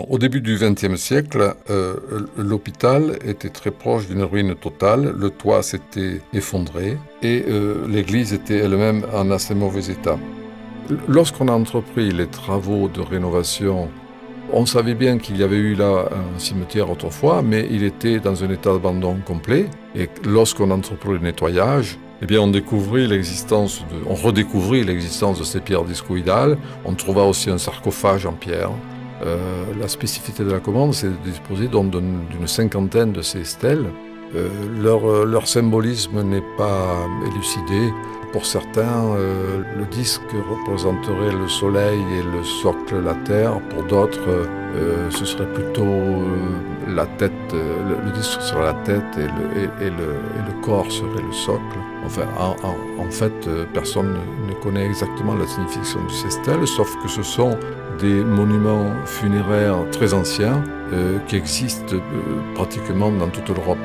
Au début du XXe siècle, l'hôpital était très proche d'une ruine totale, le toit s'était effondré et l'église était elle-même en assez mauvais état. Lorsqu'on a entrepris les travaux de rénovation, on savait bien qu'il y avait eu là un cimetière autrefois, mais il était dans un état d'abandon complet. Et lorsqu'on entreprit le nettoyage, eh bien on redécouvrit l'existence de ces pierres discoïdales. On trouva aussi un sarcophage en pierre. La spécificité de la commande, c'est de disposer d'une cinquantaine de ces stèles. Leur symbolisme n'est pas élucidé. Pour certains, le disque représenterait le soleil et le socle la terre. Pour d'autres, ce serait plutôt la tête. Le disque serait la tête et le corps serait le socle. Enfin, en fait, personne ne connaît exactement la signification de ces stèles, sauf que ce sont des monuments funéraires très anciens qui existent pratiquement dans toute l'Europe.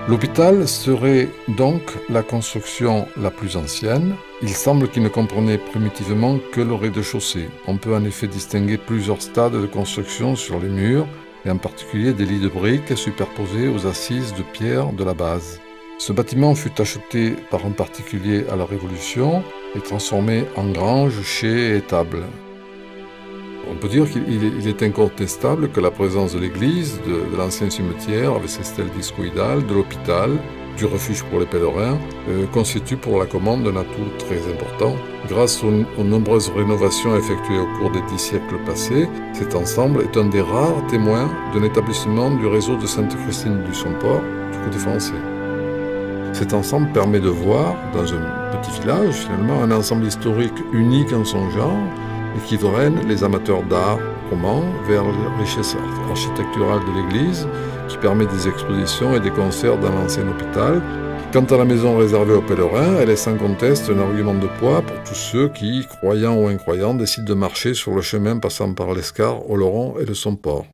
L'hôpital serait donc la construction la plus ancienne. Il semble qu'il ne comprenait primitivement que le rez-de-chaussée. On peut en effet distinguer plusieurs stades de construction sur les murs, et en particulier des lits de briques superposés aux assises de pierre de la base. Ce bâtiment fut acheté par un particulier à la Révolution et transformé en grange, chai et étable. On peut dire qu'il est incontestable que la présence de l'église, de l'ancien cimetière avec ses stèles discoïdales, de l'hôpital, du refuge pour les pèlerins, constitue pour la commande un atout très important. Grâce aux nombreuses rénovations effectuées au cours des 10 siècles passés, cet ensemble est un des rares témoins d'un établissement du réseau de Sainte-Christine du Somport du côté français. Cet ensemble permet de voir, dans un petit village finalement, un ensemble historique unique en son genre, et qui draine les amateurs d'art roman vers la richesse architecturale de l'église, qui permet des expositions et des concerts dans l'ancien hôpital. Quant à la maison réservée aux pèlerins, elle est sans conteste un argument de poids pour tous ceux qui, croyants ou incroyants, décident de marcher sur le chemin passant par l'Escar, Oloron et le Somport.